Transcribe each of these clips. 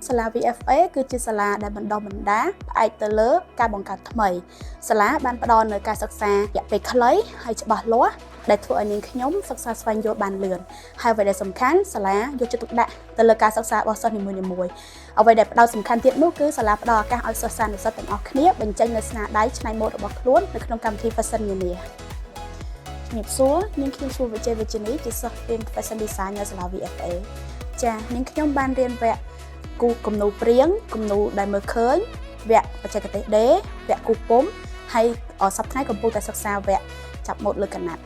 សាលា VFA គឺជាសាលាដែលបណ្ដុះបណ្ដាលផ្អែកទៅលើការបង្កើតថ្មីសាលាបានផ្ដល់នូវការសិក្សារយៈពេលខ្លីហើយច្បាស់លាស់ដែលធ្វើឲ្យនាងខ្ញុំសិក្សាស្វែងយល់បានលឿនហើយអ្វីដែលសំខាន់សាលាយកចិត្តទុកដាក់ទៅលើការសិក្សារបស់សិស្សនីមួយៗអ្វីដែលផ្ដោតសំខាន់ទៀតនោះគឺសាលាផ្ដល់ឱកាសឲ្យសិស្សានុសិស្សទាំងអស់គ្នាបញ្ចេញនូវស្នាដៃច្នៃម៉ូដរបស់ខ្លួននៅក្នុងកម្មវិធី Fashion នានាជំរាបសួរនាងខ្ញុំឈ្មោះវិជ័យវិជ្ជនីជាសិស្សរៀន Fashion Design នៅសាលា VFA ចា៎នាងខ្ញុំបានរៀនវគ្គគូគំនូរព្រាងគំនូរដែលមើលឃើញវគ្គបច្ចេកទេសដេរវគ្គគូពុម្ពហើយសប្តាហ៍កំពុងតែសិក្សាវគ្គចាប់ម៉ូដលើកណាត់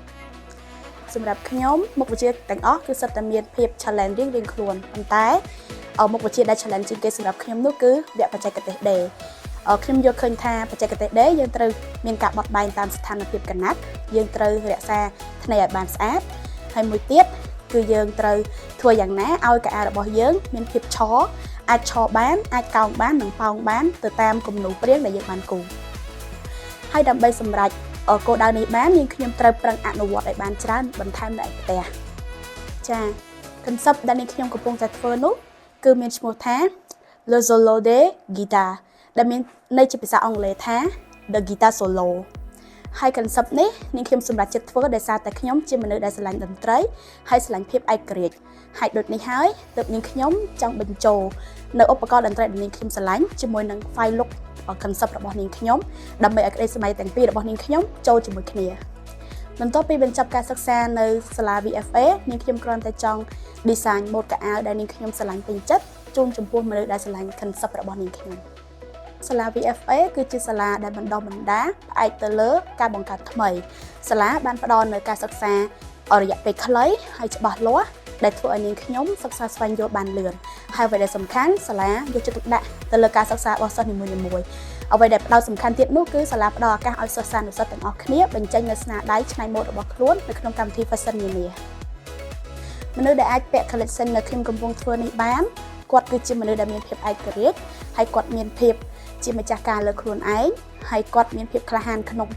សម្រាប់ខ្ញុំមុខវិជ្ជាទាំងអស់គឺសុទ្ធតែមានភាព challenge រៀងៗខ្លួនប៉ុន្តែមុខវិជ្ជាដែល challenge ជាងគេសម្រាប់ខ្ញុំនោះគឺវគ្គបច្ចេកទេសដេរខ្ញុំយល់ឃើញថាបច្ចេកទេសដេរយើងត្រូវមានការបត់បែនតាមស្ថានភាពកណាត់យើងត្រូវរក្សាថ្នេរឲ្យបានស្អាតហើយមួយទៀតគឺយើងត្រូវធ្វើយ៉ាងណាឲ្យកៅអៅរបស់យើងមានភាពឆអាចឆបានអាចកោងបាននិងប៉ោងបានទៅតាមគំនូរព្រាងដែលយើងបានគូរហើយដើម្បីសម្រេចគោលដៅនេះបាននាងខ្ញុំត្រូវប្រឹងអនុវត្តឲ្យបានច្រើនបន្ថែមនៅឯផ្ទះចា៎ concept ដែលនាងខ្ញុំកំពុងតែធ្វើនោះគឺមានឈ្មោះថា Le Solo de Guitar ដែលមានន័យជាភាសាអង់គ្លេសថា The Guitar Solo ហើយ concept នេះនាងខ្ញុំសម្រាប់ចិត្តធ្វើដោយសារតែខ្ញុំជាមនុស្សដែលស្រឡាញ់តន្ត្រីហើយស្រឡាញ់ភាពឯករាជ្យហើយដូចនេះហើយទើបនាងខ្ញុំចង់បញ្ចូលនៅឧបករណ៍តន្ត្រីដែលនាងខ្ញុំស្រឡាញ់ជាមួយនឹង file look concept របស់នាងខ្ញុំដើម្បីឲ្យក្តីស្រមៃទាំងពីររបស់នាងខ្ញុំចូលជាមួយគ្នាបន្ទាប់ពីបញ្ចប់ការសិក្សានៅសាលា VFA នាងខ្ញុំគ្រាន់តែចង់ design ម៉ូដកៅអៅដែលនាងខ្ញុំស្រឡាញ់ពេញចិត្តជូនចំពោះមនុស្សដែលស្រឡាញ់ concept របស់នាងខ្ញុំសាលា VFA គឺជាសាលាដែលបណ្ដុះបណ្ដាលផ្អែកទៅលើការបង្កើតថ្មីសាលាបានផ្ដល់នូវការសិក្សារយៈពេលខ្លីហើយច្បាស់លាស់ដែលធ្វើឲ្យនាងខ្ញុំសិក្សាស្វែងយល់បានលឿនហើយអ្វីដែលសំខាន់សាលាយកចិត្តទុកដាក់ទៅលើការសិក្សារបស់សិស្សនីមួយៗអ្វីដែលផ្ដោតសំខាន់ទៀតនោះគឺសាលាផ្ដល់ឱកាសឲ្យសិស្សានុសិស្សទាំងអស់គ្នាបញ្ចេញនូវស្នាដៃច្នៃម៉ូដរបស់ខ្លួននៅក្នុងកម្មវិធី Fashion នានាមនុស្សដែលអាចពាក់ collection នៅខ្ញុំកំពុងធ្វើនេះបានគាត់គឺជាមនុស្សដែលមានភាពឯករាជ្យហើយគាត់មានភាពជាម្ចាស់ការលើខ្លួនឯងហើយគាត់មានភាពក្លាហានក្នុង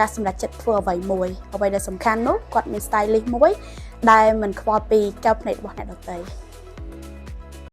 ការសម្រេចចិត្តធ្វើអ្វីមួយអ្វីដែលសំខាន់នោះគាត់មាន stylist មួយដែលមិនខ្វល់ពីកែវភ្នែករបស់អ្នកដទៃ